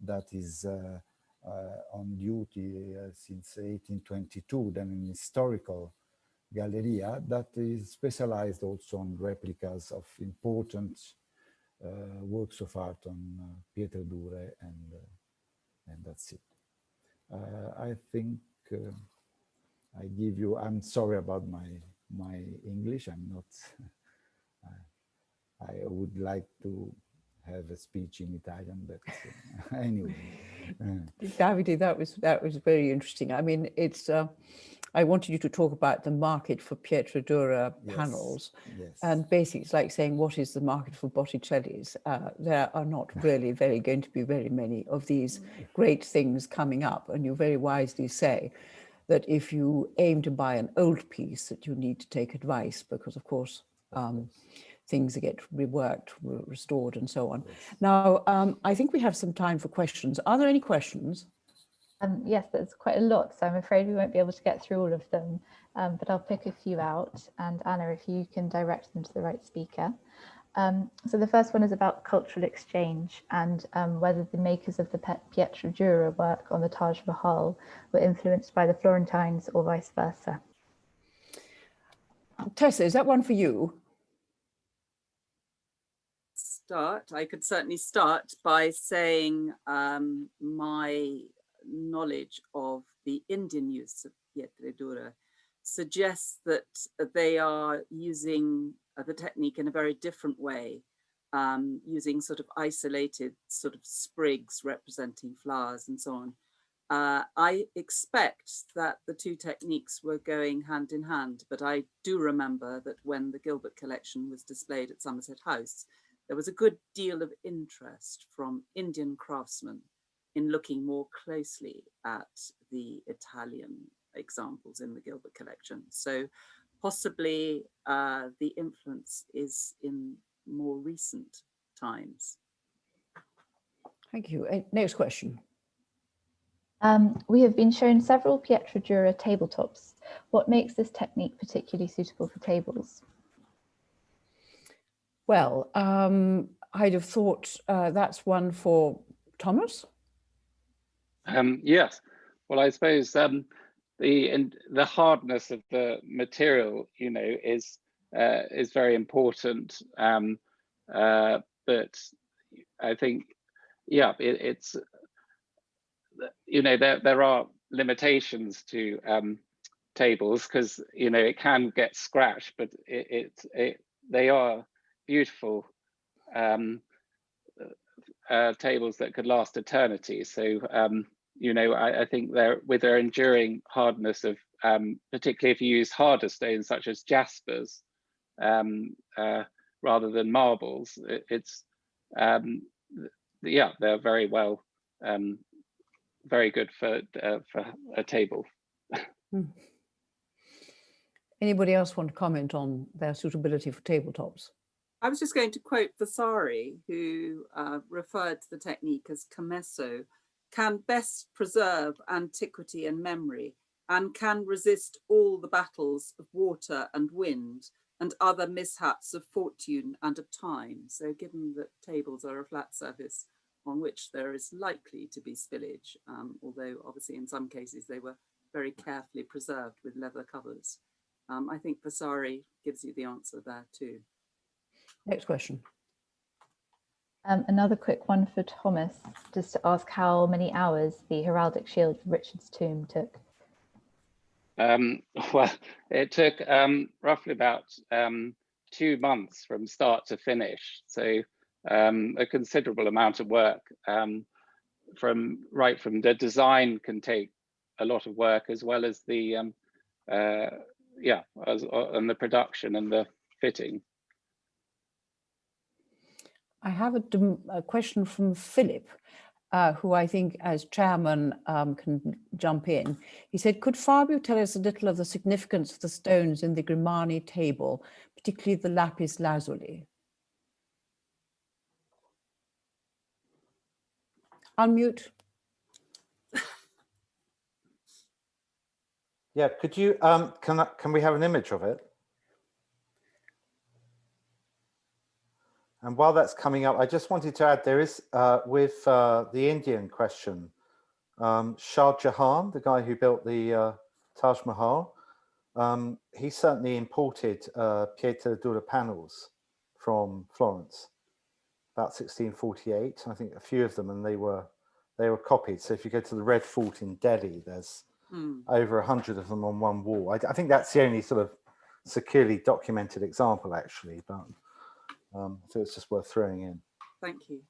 Speaker 6: that is on duty since 1822, then an historical galleria that is specialized also on replicas of important works of art on Pietro Dura, and that's it. I think I give you, I'm sorry about my English, I'm not, I would like to have a speech in Italian, but anyway.
Speaker 2: Davide, that was very interesting. I mean, it's I wanted you to talk about the market for Pietro Dura panels.
Speaker 6: Yes.
Speaker 2: And basically, it's like saying, what is the market for Botticellis? There are not really going to be very many of these great things coming up. And you very wisely say that if you aim to buy an old piece, that you need to take advice, because of course, things get reworked, restored, and so on. Yes. Now, I think we have some time for questions. Are there any questions?
Speaker 7: Yes, there's quite a lot, so I'm afraid we won't be able to get through all of them, but I'll pick a few out. And Anna, if you can direct them to the right speaker. So the first one is about cultural exchange and whether the makers of the Pietro Dura work on the Taj Mahal were influenced by the Florentines or vice versa.
Speaker 2: Tessa, is that one for you?
Speaker 4: I could certainly start by saying my knowledge of the Indian use of Pietro Dura suggests that they are using the technique in a very different way, using sort of isolated sort of sprigs representing flowers and so on. I expect that the two techniques were going hand in hand, but I do remember that when the Gilbert collection was displayed at Somerset House, there was a good deal of interest from Indian craftsmen in looking more closely at the Italian examples in the Gilbert collection. So possibly the influence is in more recent times.
Speaker 2: Thank you. Next question.
Speaker 7: We have been shown several Pietro Dura tabletops. What makes this technique particularly suitable for tables?
Speaker 2: Well, I'd have thought that's one for Thomas.
Speaker 3: Yes. Well, I suppose the hardness of the material, you know, is very important. But I think, yeah, it's you know, there are limitations to tables because, you know, it can get scratched, but they are beautiful tables that could last eternity. So you know, I think with their enduring hardness of particularly if you use harder stones such as jaspers rather than marbles, yeah, they're very well very good for a table.
Speaker 2: Anybody else want to comment on their suitability for tabletops?
Speaker 4: I was just going to quote Vasari, who referred to the technique as commesso, can best preserve antiquity and memory, and can resist all the battles of water and wind and other mishaps of fortune and of time. So given that tables are a flat surface on which there is likely to be spillage, although obviously in some cases they were very carefully preserved with leather covers. I think Vasari gives you the answer there too.
Speaker 2: Next question.
Speaker 7: Another quick one for Thomas, just to ask how many hours the heraldic shield for Richard's tomb took.
Speaker 3: Well, it took roughly about 2 months from start to finish. So a considerable amount of work from the design can take a lot of work, as well as the and the production and the fitting.
Speaker 2: I have a question from Philip. who I think as chairman can jump in. He said, could Fabio tell us a little of the significance of the stones in the Grimani table, particularly the Lapis Lazuli? Unmute.
Speaker 5: Yeah, could you, can we have an image of it? And while that's coming up, I just wanted to add, there is, with the Indian question, Shah Jahan, the guy who built the Taj Mahal, he certainly imported Pietro Dura panels from Florence about 1648. I think a few of them, and they were copied. So if you go to the Red Fort in Delhi, there's over 100 of them on one wall. I think that's the only sort of securely documented example, actually, but so it's just worth throwing in.
Speaker 4: Thank you.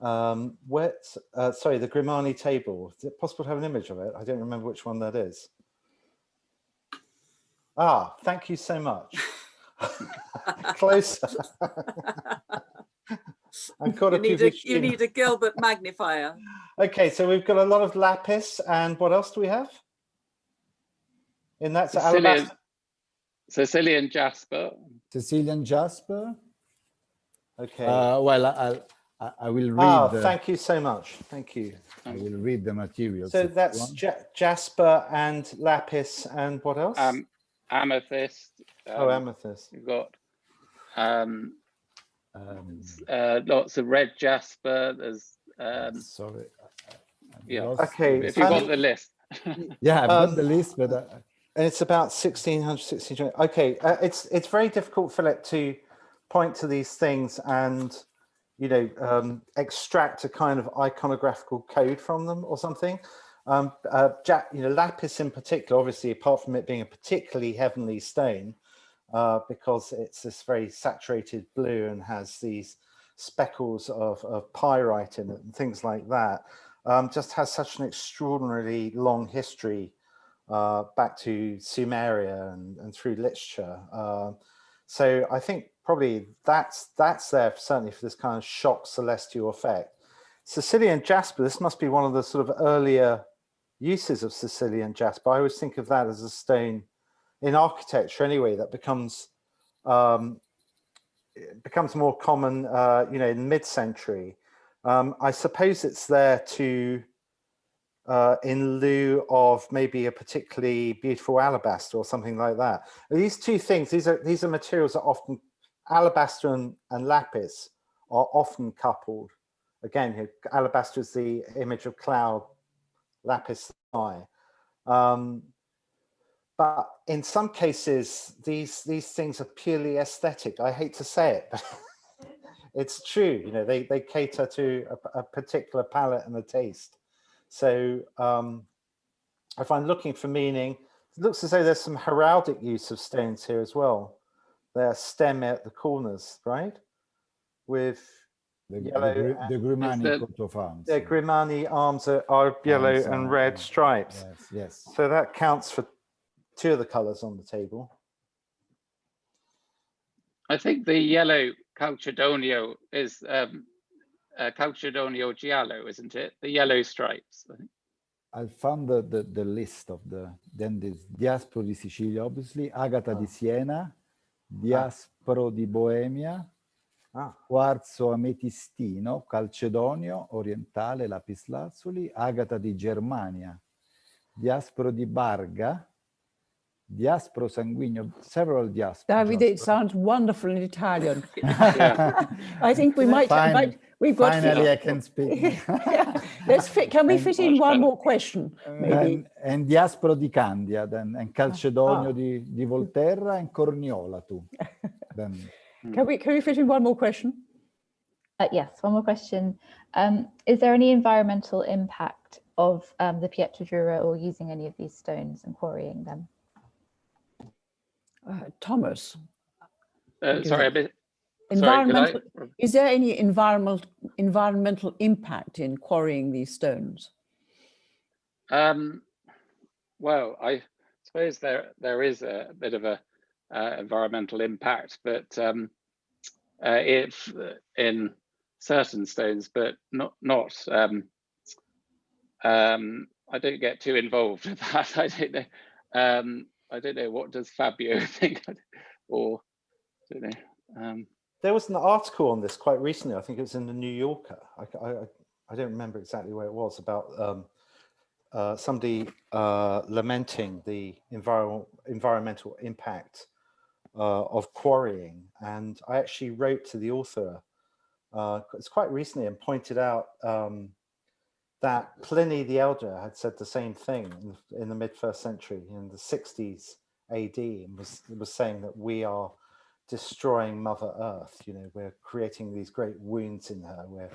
Speaker 5: Sorry, the Grimani table. Is it possible to have an image of it? I don't remember which one that is. Ah, thank you so much. Closer.
Speaker 4: You need a Gilbert magnifier.
Speaker 5: Okay, so we've got a lot of lapis, and what else do we have? And that's alabaster.
Speaker 3: Sicilian Jasper.
Speaker 6: Sicilian Jasper.
Speaker 5: Okay.
Speaker 6: Well, I will read.
Speaker 5: Ah, thank you so much. Thank you.
Speaker 6: I will read the materials.
Speaker 5: So that's Jasper and lapis, and what else?
Speaker 3: Amethyst.
Speaker 5: Amethyst.
Speaker 3: You've got lots of red jasper. There's
Speaker 6: sorry.
Speaker 3: Yeah.
Speaker 5: Okay.
Speaker 3: If you want the list.
Speaker 6: Yeah, I've got the list, but
Speaker 5: and it's about 1600, 1620. Okay, it's very difficult, Philip, to point to these things and extract a kind of iconographical code from them or something. Lapis in particular, obviously, apart from it being a particularly heavenly stone, because it's this very saturated blue and has these speckles of pyrite in it and things like that, just has such an extraordinarily long history back to Sumeria and through literature. So I think probably that's there certainly for this kind of shock celestial effect. Sicilian jasper, this must be one of the sort of earlier uses of Sicilian jasper. I always think of that as a stone in architecture anyway, that becomes more common in mid-century. I suppose it's there to in lieu of maybe a particularly beautiful alabaster or something like that. These two things, these are materials that often, alabaster and lapis are often coupled. Again, alabaster is the image of cloud, lapis sky. But in some cases, these things are purely aesthetic. I hate to say it, but it's true. They cater to a particular palate and a taste. So if I'm looking for meaning, it looks as though there's some heraldic use of stones here as well. They're stem at the corners, right? With
Speaker 6: the
Speaker 5: Grimani
Speaker 6: coat of arms.
Speaker 5: The Grimani arms are yellow and red stripes.
Speaker 6: Yes.
Speaker 5: So that counts for two of the colors on the table.
Speaker 3: I think the yellow calcedonio is calcedonio giallo, isn't it? The yellow stripes, I think.
Speaker 6: I found the list of then there's Diaspro di Sicilia, obviously, Agata di Siena, Diaspro di Boemia, Quarzo ametistino, Calcedonio orientale, Lapis Lazuli, Agata di Germania, Diaspro di Barga, Diaspro sanguigno, several diaspro.
Speaker 2: David, it sounds wonderful in Italian. I think we might. We've got.
Speaker 6: Finally, I can speak.
Speaker 2: Let's fit. Can we fit in one more question? Maybe.
Speaker 6: And Diaspro di Candia, then, and Calcedonio di Volterra, and Corniola too. Then.
Speaker 2: Can we fit in one more question?
Speaker 7: Yes, one more question. Is there any environmental impact of the Pietro Dura or using any of these stones and quarrying them?
Speaker 2: Thomas.
Speaker 3: Sorry, a bit.
Speaker 2: Environmental. Is there any environmental impact in quarrying these stones?
Speaker 3: Well, I suppose there is a bit of a environmental impact, but if in certain stones, but not I don't get too involved with that. I don't know. I don't know, what does Fabio think? Or I don't know.
Speaker 5: There was an article on this quite recently. I think it was in the New Yorker. I don't remember exactly where it was, about somebody lamenting the environmental impact of quarrying. And I actually wrote to the author, it's quite recently, and pointed out that Pliny the Elder had said the same thing in the mid-1st century, in the 60s AD, and was saying that we are destroying Mother Earth. You know, we're creating these great wounds in her. We're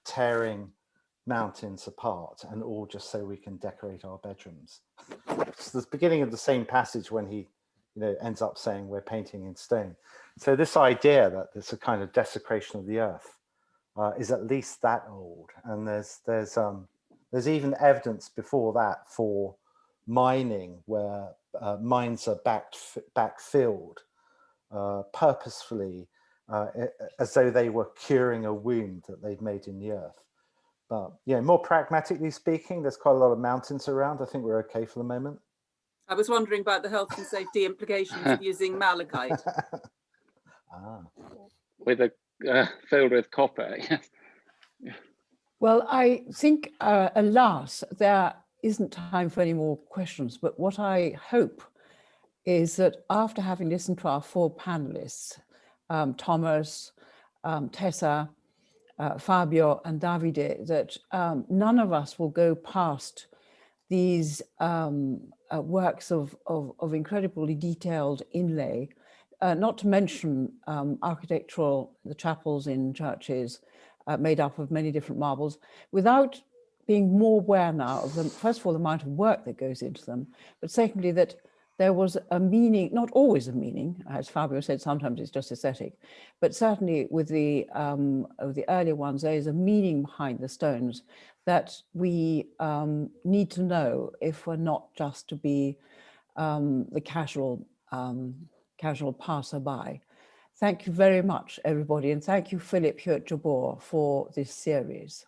Speaker 5: tearing mountains apart, and all just so we can decorate our bedrooms. It's the beginning of the same passage when he, you know, ends up saying we're painting in stone. So this idea that it's a kind of desecration of the earth is at least that old, and there's even evidence before that for mining, where mines are backfilled purposefully, as though they were curing a wound that they'd made in the earth. But yeah, more pragmatically speaking, there's quite a lot of mountains around. I think we're okay for the moment.
Speaker 4: I was wondering about the health and safety implications of using malachite.
Speaker 3: With a filled with copper. Yes.
Speaker 2: Well, I think, alas, there isn't time for any more questions, but what I hope is that after having listened to our 4 panelists, Thomas, Tessa, Fabio and Davide, that none of us will go past these works of incredibly detailed inlay, not to mention architectural, the chapels in churches made up of many different marbles, without being more aware now of them, first of all, the amount of work that goes into them, but secondly, that there was a meaning, not always a meaning, as Fabio said, sometimes it's just aesthetic, but certainly with the earlier ones, there is a meaning behind the stones that we need to know if we're not just to be the casual passerby. Thank you very much, everybody, and thank you, Philip Hewitt-Jabor, for this series.